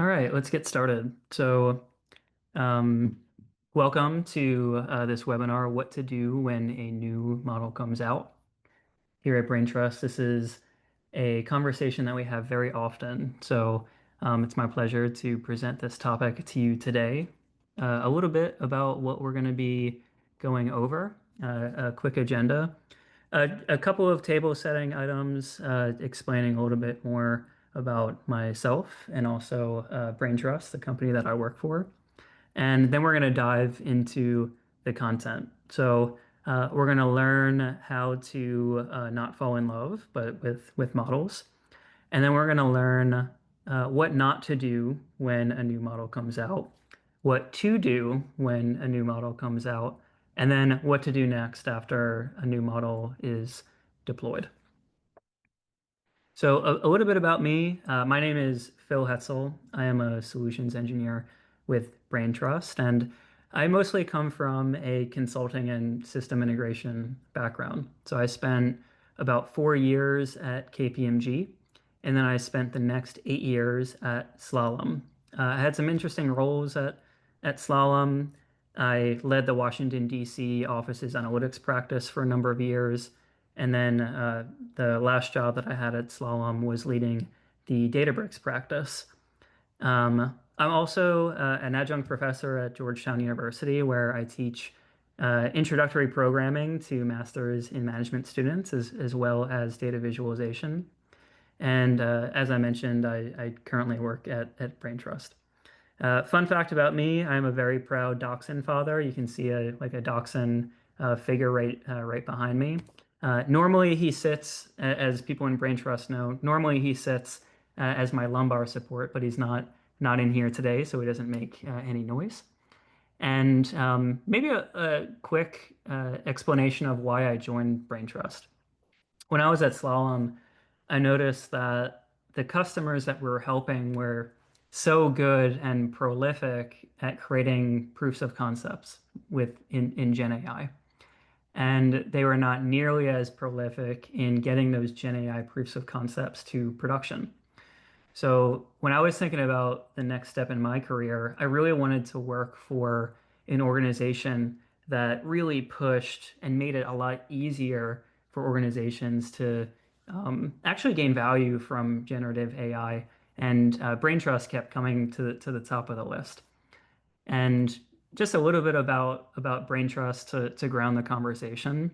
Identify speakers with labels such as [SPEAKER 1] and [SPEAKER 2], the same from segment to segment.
[SPEAKER 1] All right, let's get started. Um, welcome to this webinar, What to Do When a New Model Comes Out. Here at Braintrust, this is a conversation that we have very often. It's my pleasure to present this topic to you today. A little bit about what we're going to be going over, a quick agenda. A couple of table setting items explaining a little bit more about myself and also Braintrust, the company that I work for. And then we're going to dive into the content. We're going to learn how to not fall in love, but with models. And then we're going to learn what not to do when a new model comes out, what to do when a new model comes out, and then what to do next after a new model is deployed. A little bit about me. My name is Phil Hetzel. I am a solutions engineer with Braintrust, and I mostly come from a consulting and system integration background. So I spent about 4 years at KPMG, and then I spent the next 8 years at Slalom. I had some interesting roles at Slalom. I led the Washington, D.C. office's analytics practice for a number of years. And then the last job that I had at Slalom was leading the Databricks practice. I'm also an adjunct professor at Georgetown University, where I teach introductory programming to masters in management students, as well as data visualization. And as I mentioned, I currently work at Braintrust. Fun fact about me, I'm a very proud dachshund father. You can see a dachshund figure right behind me. Normally he sits, as people in Braintrust know, normally he sits as my lumbar support, but he's not in here today, so he doesn't make any noise. And maybe a quick explanation of why I joined Braintrust. When I was at Slalom, I noticed that the customers that we were helping were so good and prolific at creating proofs of concepts in Gen AI. And they were not nearly as prolific in getting those Gen AI proofs of concepts to production. So when I was thinking about the next step in my career, I really wanted to work for an organization that really pushed and made it a lot easier for organizations to actually gain value from generative AI. And Braintrust kept coming to the top of the list. And just a little bit about Braintrust to ground the conversation.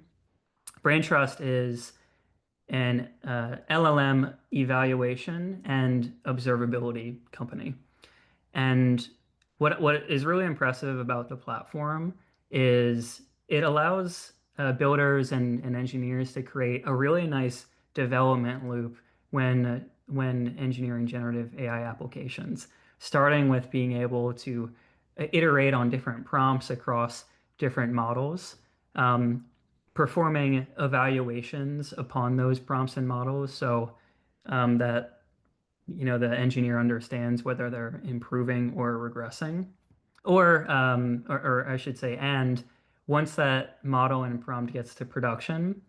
[SPEAKER 1] Braintrust is an LLM evaluation and observability company. And what is really impressive about the platform is it allows builders and engineers to create a really nice development loop when engineering generative AI applications, starting with being able to iterate on different prompts across different models, performing evaluations upon those prompts and models so that the engineer understands whether they're improving or regressing, or I should say, and once that model and prompt gets to production,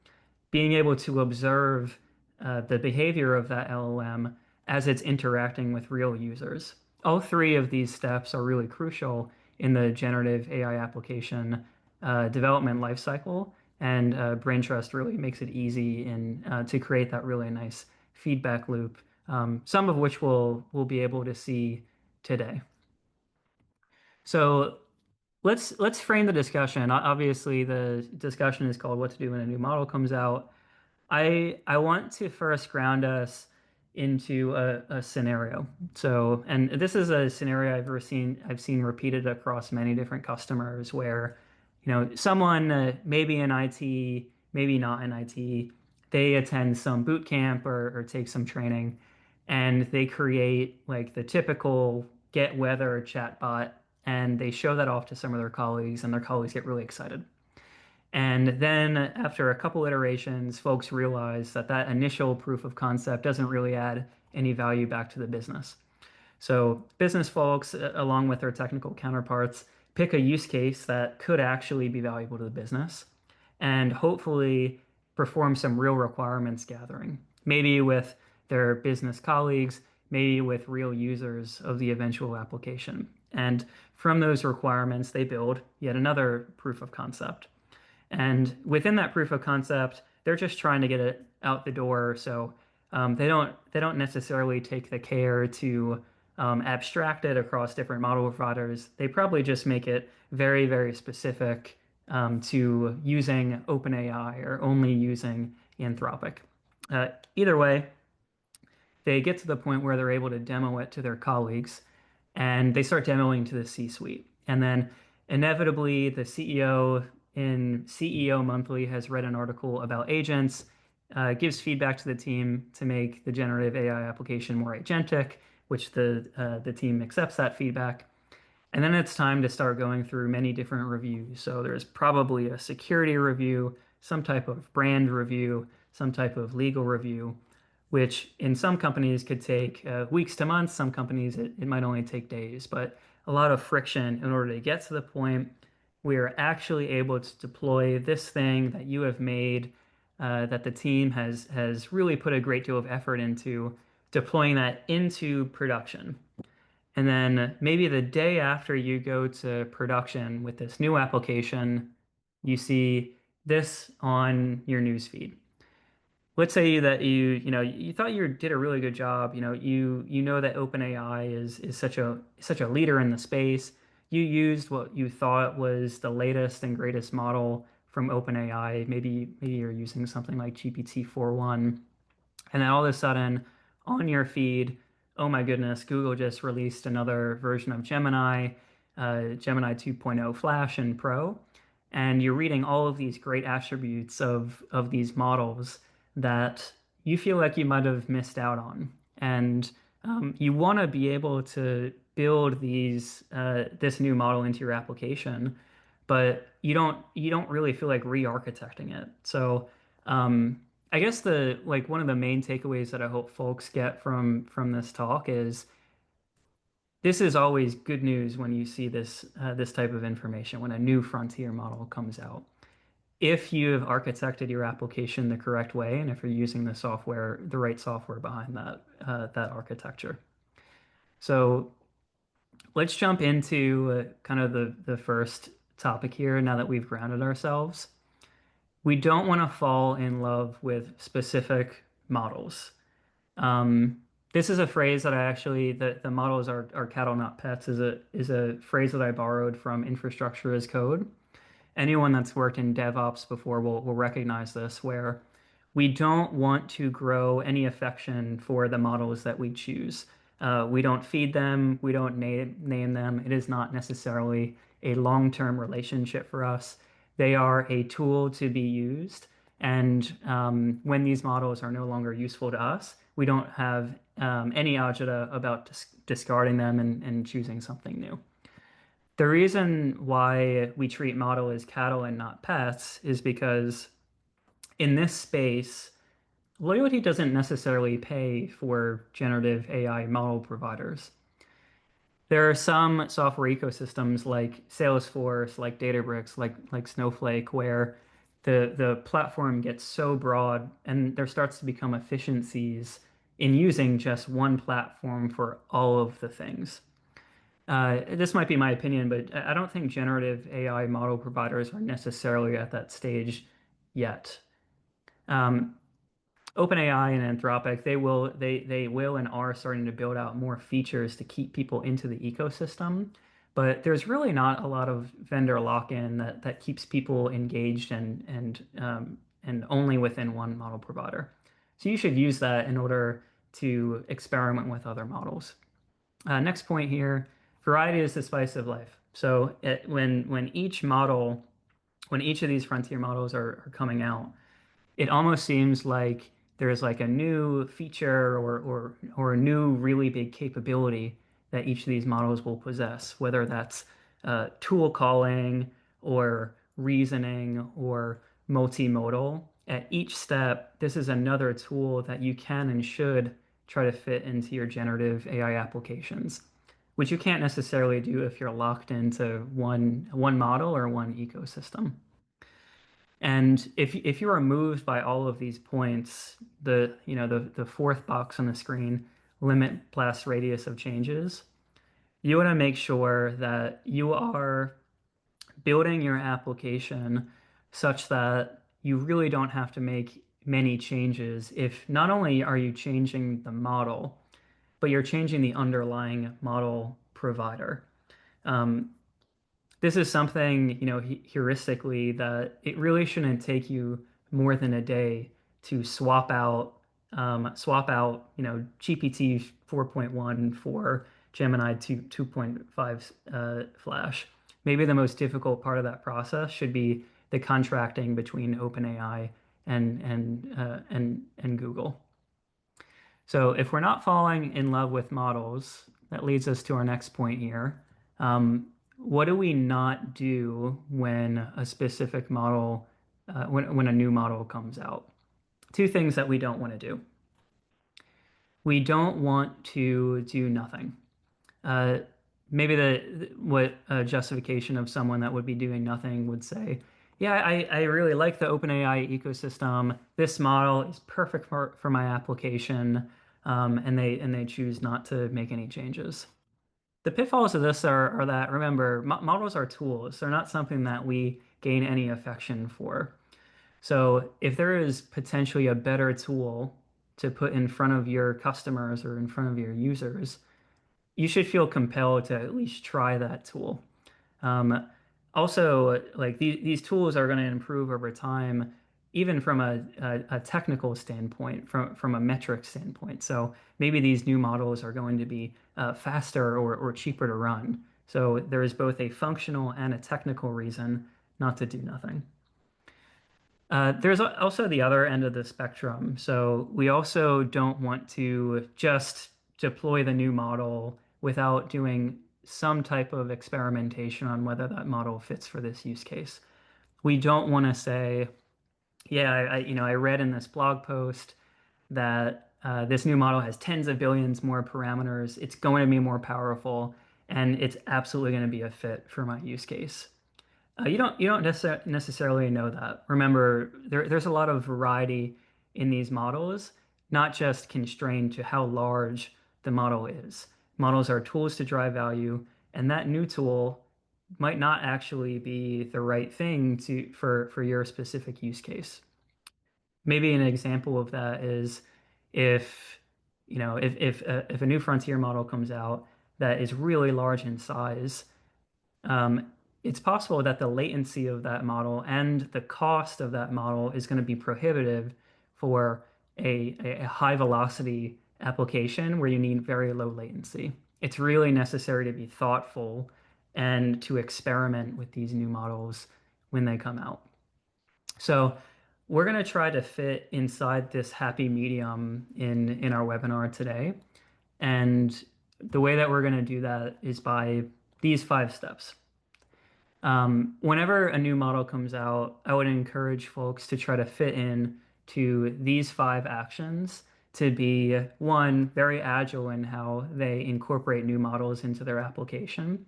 [SPEAKER 1] being able to observe the behavior of that LLM as it's interacting with real users. All three of these steps are really crucial in the generative AI application development lifecycle, and Braintrust really makes it easy to create that really nice feedback loop, some of which we'll be able to see today. So let's frame the discussion. Obviously, the discussion is called "What to Do when a new model comes out." I want to first ground us into a scenario. And this is a scenario I've seen repeated across many different customers where, someone maybe in IT, maybe not in IT, they attend some boot camp or take some training, and they create like the typical get weather chatbot, and they show that off to some of their colleagues, and their colleagues get really excited. And then after a couple iterations, folks realize that that initial proof of concept doesn't really add any value back to the business. So business folks, along with their technical counterparts, pick a use case that could actually be valuable to the business and hopefully perform some real requirements gathering, maybe with their business colleagues, maybe with real users of the eventual application. And from those requirements, they build yet another proof of concept. And within that proof of concept, they're just trying to get it out the door. So they don't necessarily take the care to abstract it across different model providers. They probably just make it very, very specific to using OpenAI or only using Anthropic. Either way, they get to the point where they're able to demo it to their colleagues, and they start demoing to the C-suite. And then inevitably, the CEO in CEO Monthly has read an article about agents, gives feedback to the team to make the generative AI application more agentic, which the team accepts that feedback. And then it's time to start going through many different reviews. So there's probably a security review, some type of brand review, some type of legal review, which in some companies could take weeks to months. Some companies, it might only take days, but a lot of friction in order to get to the point where you're actually able to deploy this thing that you have made, that the team has really put a great deal of effort into deploying that into production. And then maybe the day after you go to production with this new application, you see this on your newsfeed. Let's say that you thought you did a really good job. You know that OpenAI is such a leader in the space. You used what you thought was the latest and greatest model from OpenAI. Maybe you're using something like GPT-4.1. And then all of a sudden, on your feed, oh my goodness, Google just released another version of Gemini, Gemini 2.0 Flash and Pro. And you're reading all of these great attributes of these models that you feel like you might have missed out on. And you want to be able to build this new model into your application, but you don't really feel like re-architecting it. So I guess one of the main takeaways that I hope folks get from this talk is this is always good news when you see this type of information, when a new frontier model comes out. If you have architected your application the correct way, and if you're using the right software behind that architecture. So let's jump into kind of the first topic here now that we've grounded ourselves. We don't want to fall in love with specific models. This is a phrase that the models are cattle, not pets, is a phrase that I borrowed from infrastructure as code. Anyone that's worked in DevOps before will recognize this, where we don't want to grow any affection for the models that we choose. We don't feed them, we don't name them. It is not necessarily a long-term relationship for us. They are a tool to be used. And when these models are no longer useful to us, we don't have any agita about discarding them and choosing something new. The reason why we treat model as cattle and not pets is because in this space, loyalty doesn't necessarily pay for generative AI model providers. There are some software ecosystems like Salesforce, like Databricks, like Snowflake, where the platform gets so broad and there starts to become efficiencies in using just one platform for all of the things. This might be my opinion, but I don't think generative AI model providers are necessarily at that stage yet. Um, OpenAI and Anthropic, they will and are starting to build out more features to keep people into the ecosystem, but there's really not a lot of vendor lock-in that keeps people engaged and only within one model provider. So you should use that in order to experiment with other models. Next point here, variety is the spice of life. So when each of these frontier models are coming out, it almost seems like there's like a new feature or a new really big capability that each of these models will possess, whether that's tool calling or reasoning or multimodal. At each step, this is another tool that you can and should try to fit into your generative AI applications, which you can't necessarily do if you're locked into one model or one ecosystem. And if you are moved by all of these points, the fourth box on the screen, limit blast radius of changes, you want to make sure that you are building your application such that you really don't have to make many changes if not only are you changing the model, but you're changing the underlying model provider. Um, this is something, heuristically that it really shouldn't take you more than a day to swap out, GPT 4.1 for Gemini 2.5 Flash. Maybe the most difficult part of that process should be the contracting between OpenAI and Google. So if we're not falling in love with models, that leads us to our next point here. What do we not do when a specific model, when a new model comes out? Two things that we don't want to do. We don't want to do nothing. Uh, maybe what a justification of someone that would be doing nothing would say, yeah, I really like the OpenAI ecosystem. This model is perfect for my application, and they choose not to make any changes. The pitfalls of this are that, remember, mo models are tools. They're not something that we gain any affection for. So if there is potentially a better tool to put in front of your customers or in front of your users, you should feel compelled to at least try that tool. Um, Also, like these tools are going to improve over time, even from a technical standpoint, from a metric standpoint. So maybe these new models are going to be faster or cheaper to run. So there is both a functional and a technical reason not to do nothing. There's also the other end of the spectrum. So we also don't want to just deploy the new model without doing some type of experimentation on whether that model fits for this use case. We don't want to say, yeah, I read in this blog post that this new model has tens of billions more parameters. It's going to be more powerful, and it's absolutely going to be a fit for my use case. You don't necessarily know that. Remember, there's a lot of variety in these models, not just constrained to how large the model is. Models are tools to drive value, and that new tool might not actually be the right thing for your specific use case. Maybe an example of that is if if a new frontier model comes out that is really large in size, um, it's possible that the latency of that model and the cost of that model is going to be prohibitive for a high velocity application where you need very low latency. It's really necessary to be thoughtful and to experiment with these new models when they come out. So we're going to try to fit inside this happy medium in our webinar today. And the way that we're going to do that is by these 5 steps. Whenever a new model comes out, I would encourage folks to try to fit in to these 5 actions to be, one, very agile in how they incorporate new models into their application,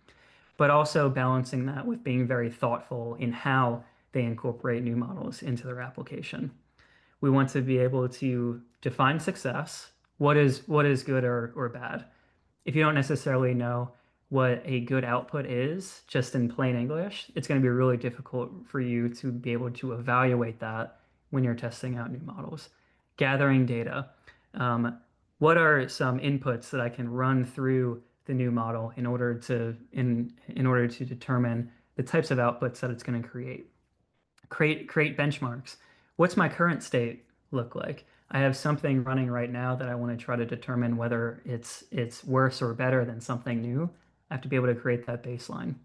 [SPEAKER 1] but also balancing that with being very thoughtful in how they incorporate new models into their application. We want to be able to define success. What is good or bad? If you don't necessarily know what a good output is, just in plain English, it's going to be really difficult for you to be able to evaluate that when you're testing out new models. Gathering data. Um, what are some inputs that I can run through the new model in order to determine the types of outputs that it's going to create? Create benchmarks. What's my current state look like? I have something running right now that I want to try to determine whether it's worse or better than something new. I have to be able to create that baseline.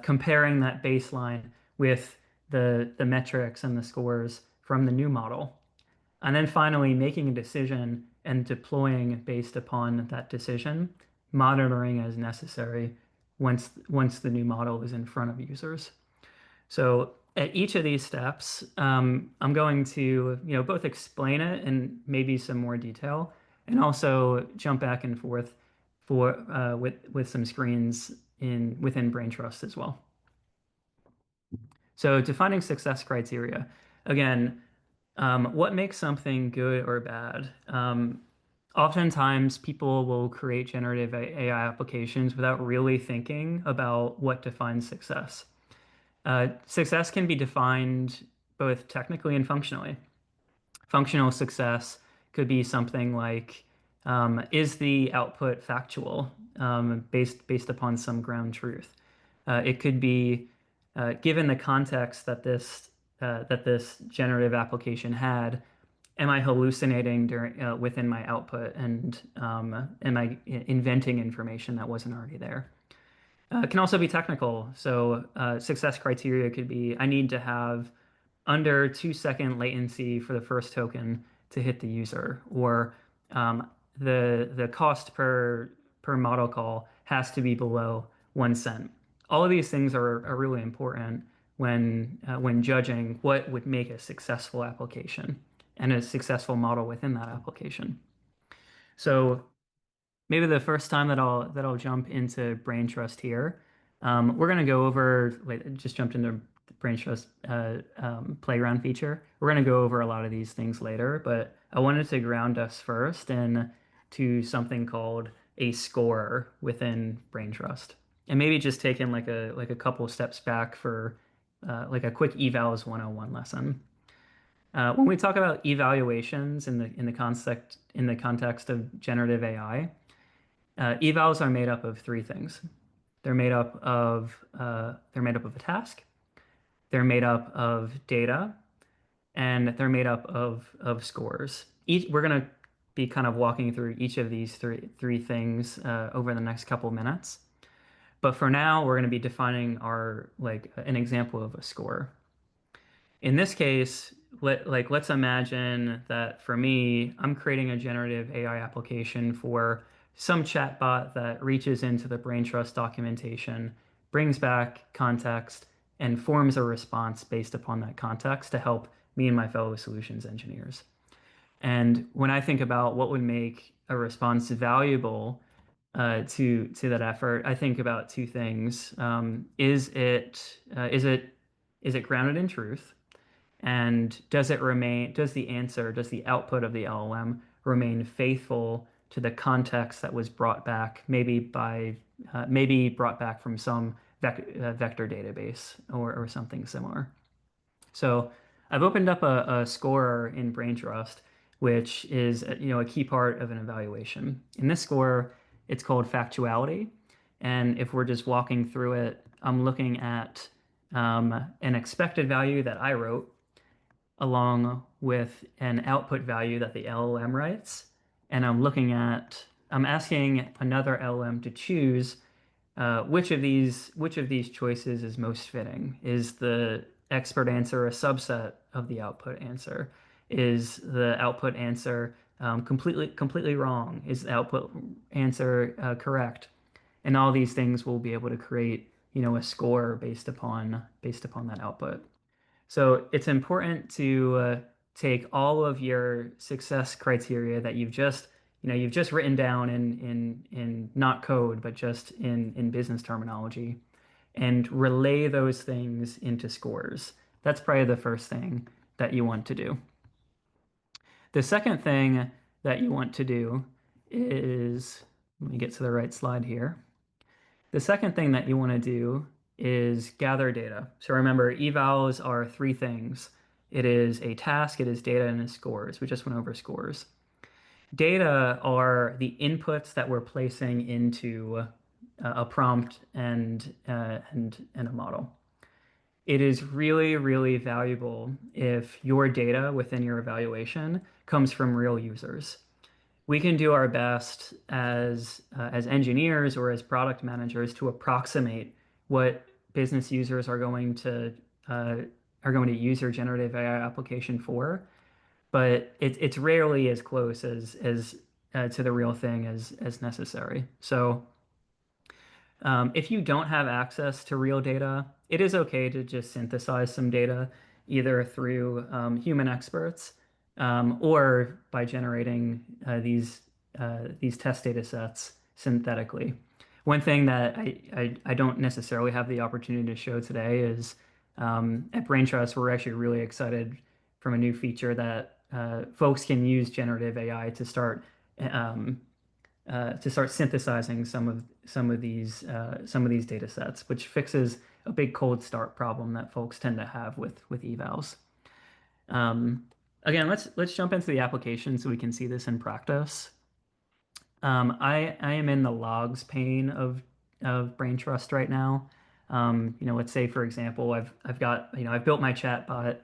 [SPEAKER 1] Comparing that baseline with the metrics and the scores from the new model. And then finally making a decision and deploying based upon that decision, monitoring as necessary once the new model is in front of users. So at each of these steps, I'm going to, both explain it in maybe some more detail, and also jump back and forth with some screens within Braintrust as well. So defining success criteria. Again, what makes something good or bad? Oftentimes, people will create generative AI applications without really thinking about what defines success. Success can be defined both technically and functionally. Functional success could be something like, is the output factual, based upon some ground truth? It could be, given the context that this generative application had, am I hallucinating during within my output, and am I inventing information that wasn't already there? It can also be technical. So success criteria could be, I need to have under 2-second latency for the first token to hit the user, or the cost per model call has to be below 1 cent. All of these things are really important when judging what would make a successful application and a successful model within that application. So maybe the first time that I'll jump into Braintrust here, we're gonna go over. Wait, I just jumped into the Braintrust playground feature. We're gonna go over a lot of these things later, but I wanted to ground us first in to something called a score within Braintrust, and maybe just taking like a couple steps back for like a quick evals 101 lesson. When we talk about evaluations in the context of generative AI. Evals are made up of three things. They're made up of a task, they're made up of data, and they're made up of scores. We're gonna be kind of walking through each of these three things over the next couple minutes. But for now, we're gonna be defining our like an example of a score. In this case, let's imagine that for me, I'm creating a generative AI application for some chatbot that reaches into the Braintrust documentation, brings back context, and forms a response based upon that context to help me and my fellow solutions engineers. And when I think about what would make a response valuable to that effort, I think about two things. Is it grounded in truth? And does the output of the LLM remain faithful to the context that was brought back, maybe brought back from some vector database or something similar? So I've opened up a scorer in Braintrust, which is a key part of an evaluation. In this score, it's called factuality. And if we're just walking through it, I'm looking at an expected value that I wrote along with an output value that the LLM writes. And I'm asking another LLM to choose which of these choices is most fitting. Is the expert answer a subset of the output answer? Is the output answer completely wrong? Is the output answer correct? And all these things will be able to create, a score based upon that output. So it's important to take all of your success criteria that you've just written down in not code, but just in business terminology, and relay those things into scores. That's probably the first thing that you want to do. The second thing that you want to do is, let me get to the right slide here. The second thing that you want to do is gather data. So remember, evals are three things. It is a task, it is data, and it's scores. We just went over scores. Data are the inputs that we're placing into a prompt and a model. It is really, really valuable if your data within your evaluation comes from real users. We can do our best as engineers or as product managers to approximate what business users uh, are going to use your generative AI application for, but it's rarely as close as to the real thing as necessary. So if you don't have access to real data, it is okay to just synthesize some data either through human experts or by generating these test data sets synthetically. One thing that I don't necessarily have the opportunity to show today is at Braintrust, we're actually really excited from a new feature that folks can use generative AI to start um, to start synthesizing some of these data sets, which fixes a big cold start problem that folks tend to have with evals. Um, Again, let's jump into the application so we can see this in practice. I am in the logs pane of Braintrust right now. Let's say for example, I've got I've built my chat bot.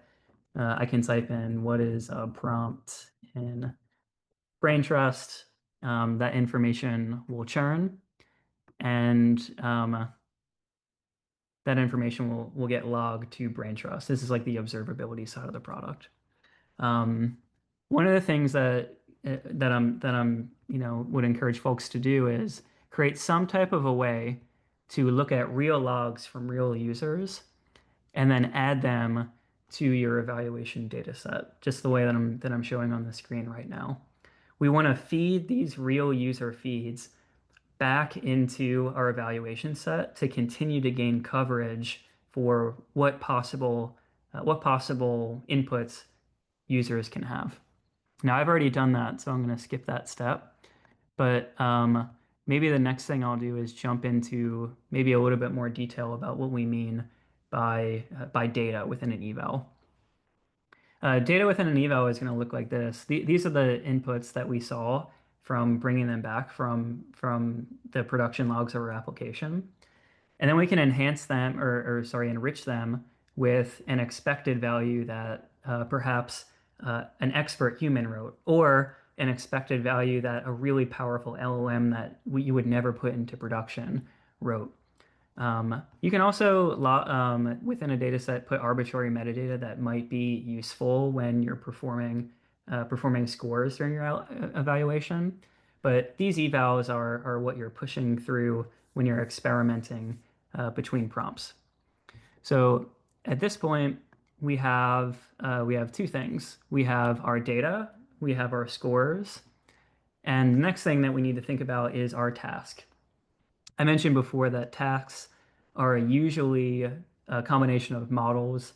[SPEAKER 1] I can type in what is a prompt in Braintrust. That information will churn, and that information will get logged to Braintrust. This is like the observability side of the product. Um, One of the things that I'm would encourage folks to do is create some type of a way to look at real logs from real users and then add them to your evaluation data set, just the way that I'm showing on the screen right now. We want to feed these real user feeds back into our evaluation set to continue to gain coverage for what possible inputs users can have. Now, I've already done that, so I'm going to skip that step. But maybe the next thing I'll do is jump into maybe a little bit more detail about what we mean by data within an eval. Data within an eval is going to look like this. These are the inputs that we saw from bringing them back from the production logs of our application. And then we can enhance them or sorry, enrich them with an expected value that perhaps an expert human wrote, or an expected value that a really powerful LLM that you would never put into production wrote. You can also, within a data set, put arbitrary metadata that might be useful when you're performing scores during your evaluation. But these evals are what you're pushing through when you're experimenting between prompts. So at this point, we have two things. We have our data, we have our scores, and the next thing that we need to think about is our task. I mentioned before that tasks are usually a combination of models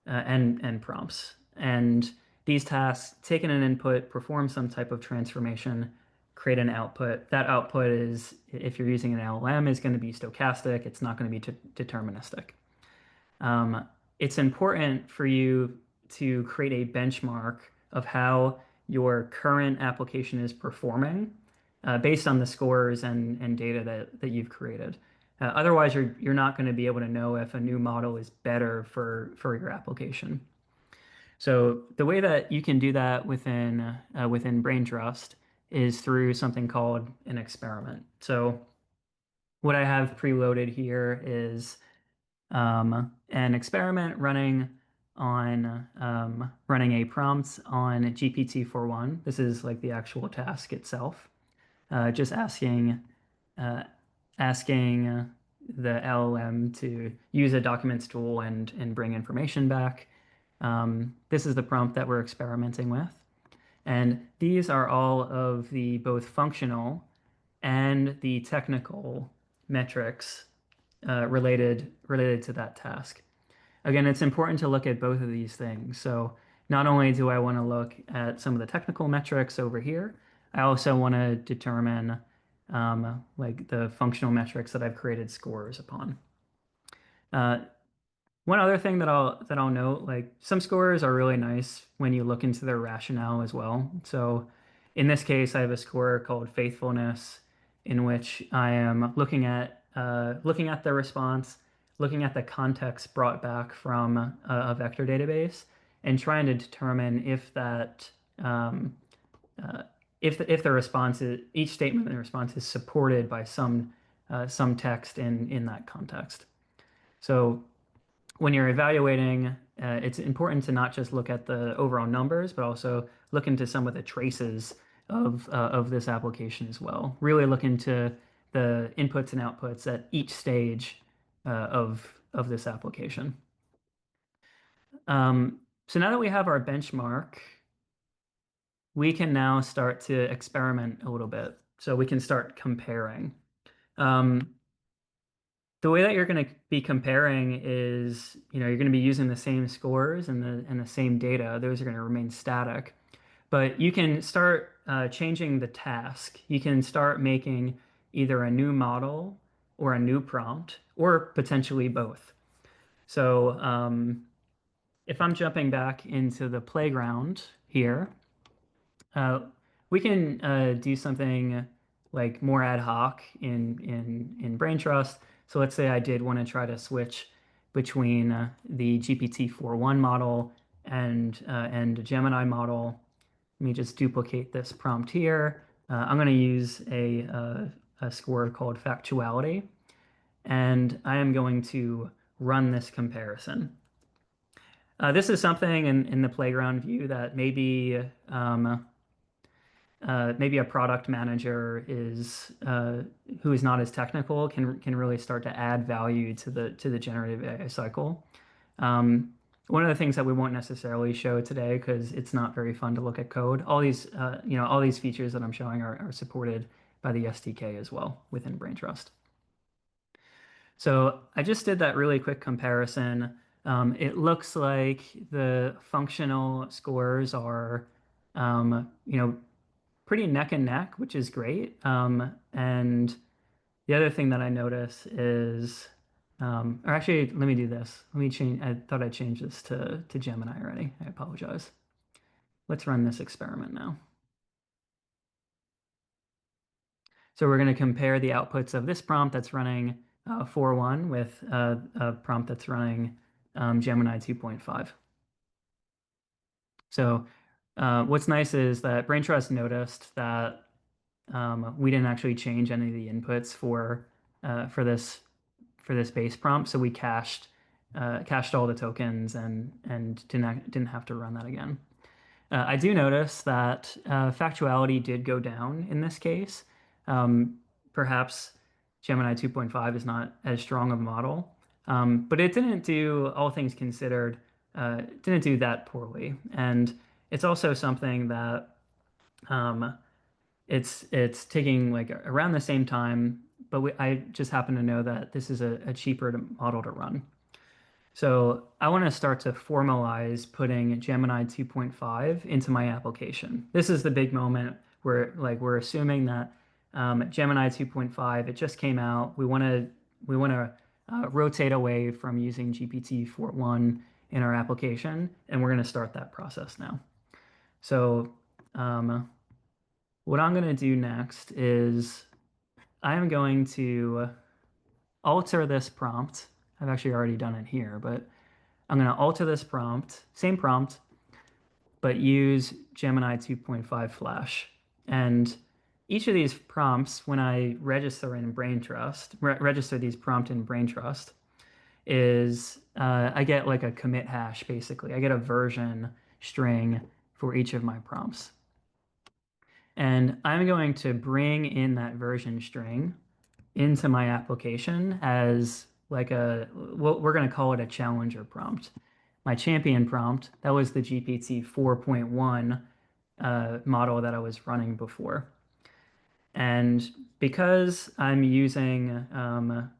[SPEAKER 1] and prompts. And these tasks take in an input, perform some type of transformation, create an output. That output is, if you're using an LLM, is going to be stochastic. It's not going to be deterministic. It's important for you to create a benchmark of how your current application is performing based on the scores and data that you've created. Otherwise, you're not going to be able to know if a new model is better for your application. So the way that you can do that within Braintrust is through something called an experiment. So what I have preloaded here is an experiment running a prompt on GPT-4.1. This is like the actual task itself. Just uh, asking the LLM to use a documents tool and bring information back. This is the prompt that we're experimenting with. And these are all of the both functional and the technical metrics related to that task. Again, it's important to look at both of these things. So not only do I want to look at some of the technical metrics over here, I also want to determine like the functional metrics that I've created scores upon. Uh, One other thing that I'll note, like some scores are really nice when you look into their rationale as well. So in this case, I have a score called faithfulness, in which I am looking at the response, looking at the context brought back from a vector database, and trying to determine if that uh, if the response is each statement in the response is supported by some text in that context. So when you're evaluating, it's important to not just look at the overall numbers, but also look into some of the traces of this application as well. Really look into the inputs and outputs at each stage of this application. So now that we have our benchmark, we can now start to experiment a little bit. So we can start comparing. Um, The way that you're going to be comparing is, you're going to be using the same scores and the same data. Those are going to remain static. But you can start changing the task, you can start making either a new model or a new prompt, or potentially both. So if I'm jumping back into the playground here, uh, we can do something like more ad hoc in Braintrust. So let's say I did want to try to switch between the GPT-4.1 model and Gemini model. Let me just duplicate this prompt here. I'm going to use a score called factuality, and I am going to run this comparison. This is something in the playground view that maybe a product manager is who is not as technical can really start to add value to the generative AI cycle. Um, One of the things that we won't necessarily show today because it's not very fun to look at code. All these features that I'm showing are supported by the SDK as well within Braintrust. So I just did that really quick comparison. It looks like the functional scores are, pretty neck and neck, which is great. And the other thing that I notice is, or actually, let me do this. Let me change. I thought I changed this to Gemini already. I apologize. Let's run this experiment now. So we're going to compare the outputs of this prompt that's running 4.1 with a prompt that's running Gemini 2.5. So what's nice is that Braintrust noticed that we didn't actually change any of the inputs for this base prompt, so we cached all the tokens and didn't have to run that again. I do notice that factuality did go down in this case. Perhaps Gemini 2.5 is not as strong of a model, but it didn't do, all things considered, it didn't do that poorly. And it's also something that um, it's taking like around the same time, but I just happen to know that this is a cheaper model to run. So I want to start to formalize putting Gemini 2.5 into my application. This is the big moment where like we're assuming that Gemini 2.5, it just came out. We want to rotate away from using GPT 4.1 in our application, and we're going to start that process now. So what I'm going to do next is I am going to alter this prompt. I've actually already done it here, but I'm going to alter this prompt, same prompt, but use Gemini 2.5 Flash. And each of these prompts, when I register in Braintrust, register these prompt in Braintrust, is I get like a commit hash basically. I get a version string for each of my prompts. And I'm going to bring in that version string into my application as like what we're going to call it a challenger prompt. My champion prompt, that was the GPT 4.1 model that I was running before. And because I'm using um,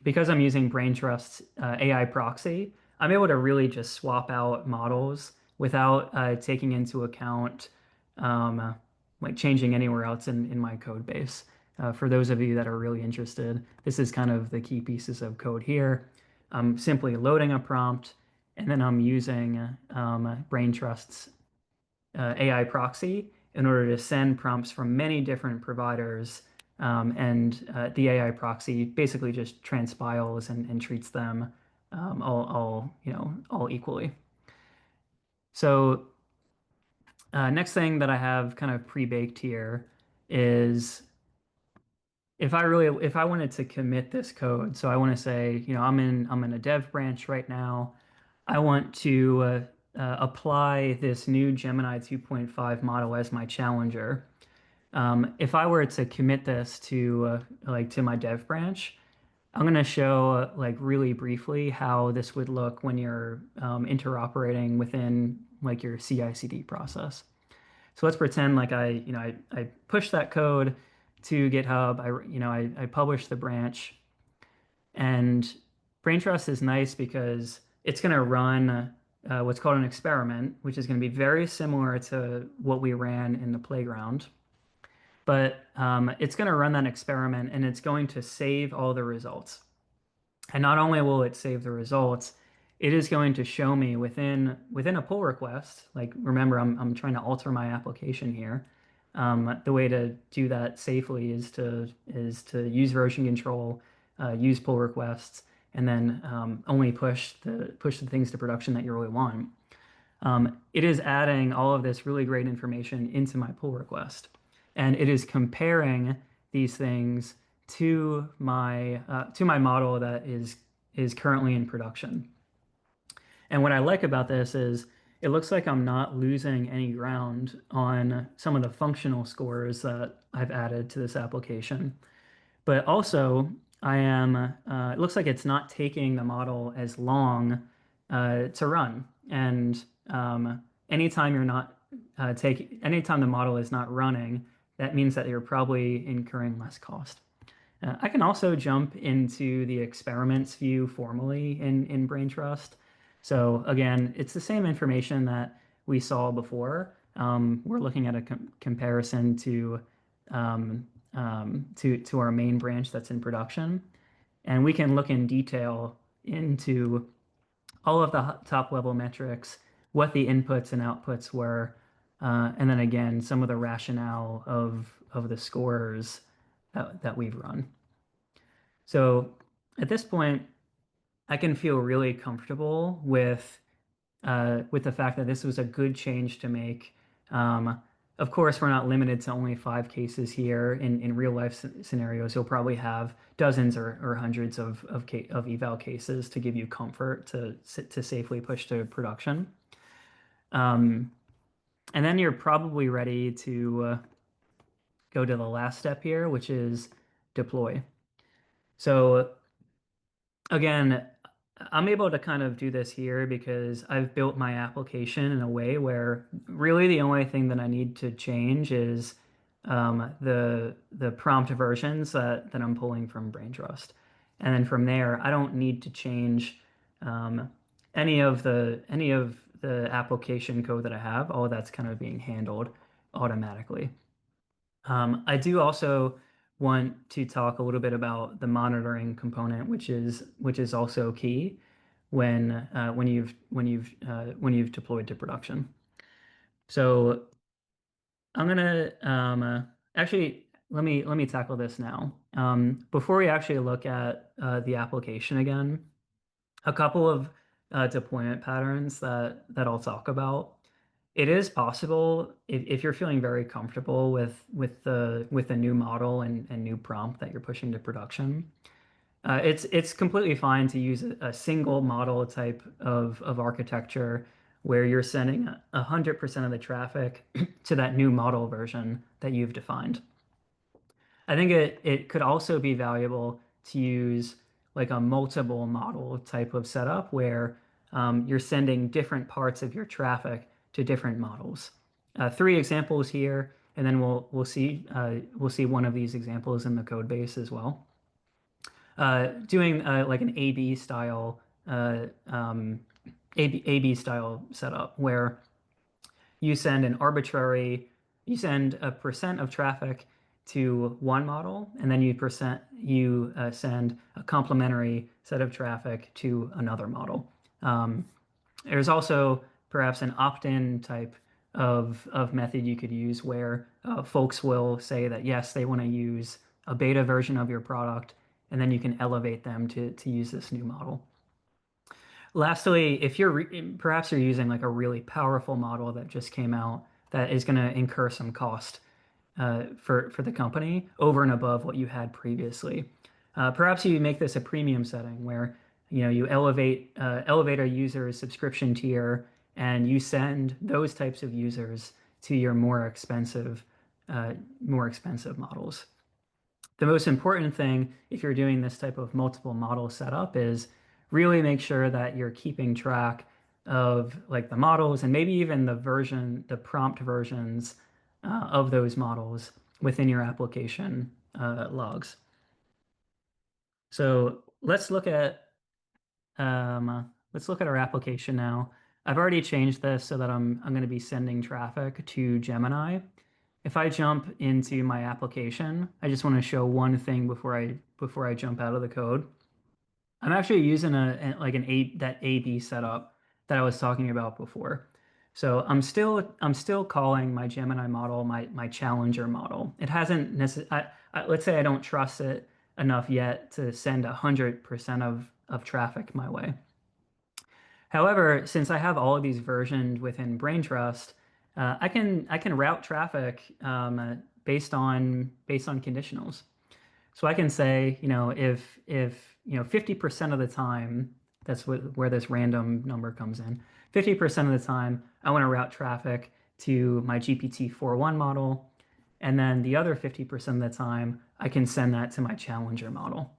[SPEAKER 1] Braintrust's AI proxy, I'm able to really just swap out models without taking into account um, like changing anywhere else in my code base. For those of you that are really interested, this is kind of the key pieces of code here. I'm simply loading a prompt, and then I'm using Braintrust's AI proxy in order to send prompts from many different providers. And the AI proxy basically just transpiles and treats them all equally. So next thing that I have kind of pre-baked here is if I wanted to commit this code, so I want to say, I'm in a dev branch right now. I want to apply this new Gemini 2.5 model as my challenger. If I were to commit this to my dev branch, I'm going to show like really briefly how this would look when you're interoperating within like your CI/CD process. So let's pretend like I push that code to GitHub. I publish the branch, and Braintrust is nice because it's going to run what's called an experiment, which is going to be very similar to what we ran in the playground. But it's going to run that experiment and it's going to save all the results. And not only will it save the results, it is going to show me within a pull request. Like remember, I'm trying to alter my application here. The way to do that safely is to use version control, use pull requests, and then only push the things to production that you really want. It is adding all of this really great information into my pull request, and it is comparing these things to my model that is currently in production. And what I like about this is it looks like I'm not losing any ground on some of the functional scores that I've added to this application. But also, it looks like it's not taking the model as long to run. And anytime you're not anytime the model is not running, that means that you're probably incurring less cost. I can also jump into the experiments view formally in Braintrust. So again, it's the same information that we saw before. We're looking at a comparison to our main branch that's in production, and we can look in detail into all of the top level metrics, what the inputs and outputs were, and then again some of the rationale of the scores that we've run. So at this point, I can feel really comfortable with the fact that this was a good change to make. Of course, we're not limited to only 5 cases here. In real life scenarios, you'll probably have dozens or hundreds of eval cases to give you comfort to safely push to production. Um, and then you're probably ready to go to the last step here, which is deploy. So again, I'm able to kind of do this here because I've built my application in a way where really the only thing that I need to change is the prompt versions that I'm pulling from Braintrust. And then from there, I don't need to change um, any of the application code that I have. All of that's kind of being handled automatically. I do also want to talk a little bit about the monitoring component, which is also key when you've deployed to production. So I'm gonna actually let me tackle this now. Before we actually look at the application again, a couple of deployment patterns that I'll talk about. It is possible if you're feeling very comfortable with the new model and new prompt that you're pushing to production. It's completely fine to use a single model type of architecture where you're sending 100% of the traffic to that new model version that you've defined. I think it could also be valuable to use like a multiple model type of setup where you're sending different parts of your traffic to different models. 3 examples here, and then we'll see one of these examples in the code base as well. Doing like an A/B style setup where you send a percent of traffic to one model, and then you send a complementary set of traffic to another model. There's also perhaps an opt-in type of method you could use where folks will say that yes, they want to use a beta version of your product, and then you can elevate them to use this new model. Lastly, if perhaps you're using like a really powerful model that just came out that is going to incur some cost for the company over and above what you had previously. Perhaps you make this a premium setting where you elevate a user's subscription tier and you send those types of users to your more expensive models. The most important thing if you're doing this type of multiple model setup is really make sure that you're keeping track of like the models and maybe even the prompt versions of those models within your application logs. So let's look at our application now. I've already changed this so that I'm going to be sending traffic to Gemini. If I jump into my application, I just want to show one thing before I jump out of the code. I'm actually using like an that A/B setup that I was talking about before. So I'm still calling my Gemini model my challenger model. It hasn't necessarily, let's say I don't trust it enough yet to send 100% of traffic my way. However, since I have all of these versioned within Braintrust, I can route traffic based on conditionals. So I can say, if 50% of the time, that's where this random number comes in. 50% of the time, I want to route traffic to my GPT-4.1 model, and then the other 50% of the time, I can send that to my challenger model.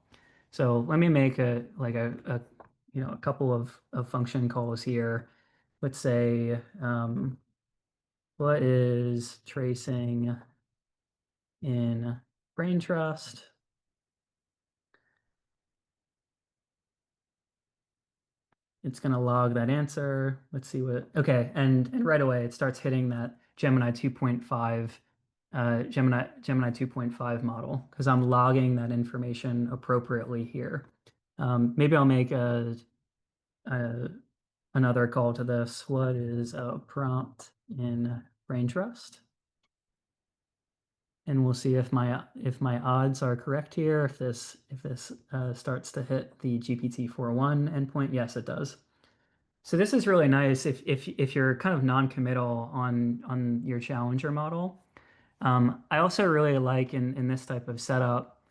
[SPEAKER 1] So let me make a couple of function calls here. Let's say, what is tracing in Braintrust? It's going to log that answer. Let's see okay. And right away it starts hitting that Gemini 2.5, Gemini 2.5 model because I'm logging that information appropriately here. Maybe I'll make a another call to this. What is a prompt in Braintrust? And we'll see if my odds are correct here. If this starts to hit the GPT-4.1 endpoint, yes, it does. So this is really nice if you're kind of non-committal on your challenger model. I also really like in this type of setup.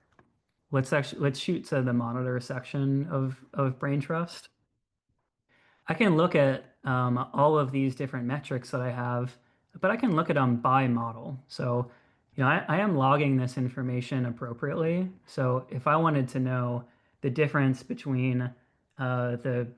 [SPEAKER 1] Let's shoot to the monitor section of Braintrust. I can look at all of these different metrics that I have, but I can look at them by model. So, I am logging this information appropriately. So if I wanted to know the difference between the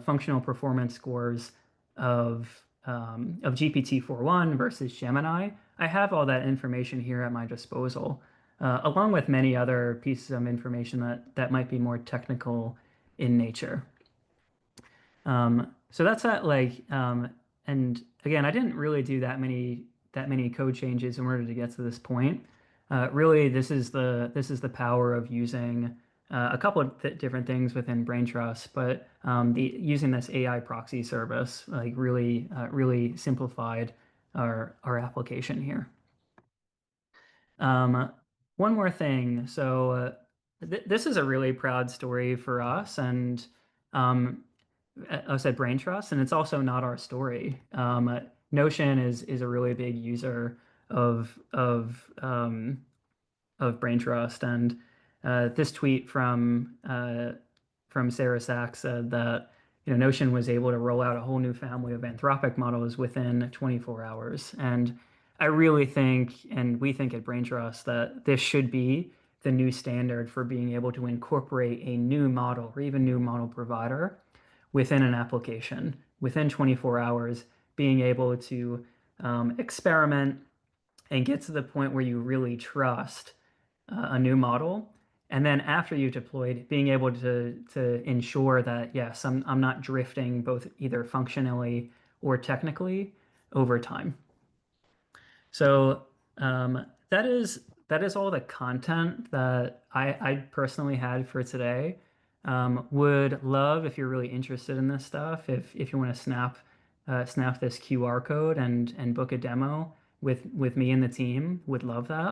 [SPEAKER 1] functional performance scores of GPT-4.1 versus Gemini, I have all that information here at my disposal, along with many other pieces of information that might be more technical in nature. So that's that and again, I didn't really do that many code changes in order to get to this point. Really, this is the power of using a couple of different things within Braintrust, but using this AI proxy service like really simplified our application here. Um, One more thing. So this is a really proud story for us, and um, I said brain trust, and it's also not our story. Notion is a really big user of brain trust, and this tweet from Sarah Sachs said that Notion was able to roll out a whole new family of anthropic models within 24 hours, and I really think, and we think at Brain Trust, that this should be the new standard for being able to incorporate a new model or even new model provider within an application within 24 hours, being able to experiment and get to the point where you really trust a new model. And then after you deployed, being able to ensure that, yes, I'm not drifting both either functionally or technically over time. So that is all the content that I personally had for today. Would love if you're really interested in this stuff, if you want to snap this QR code and book a demo with me and the team, would love that.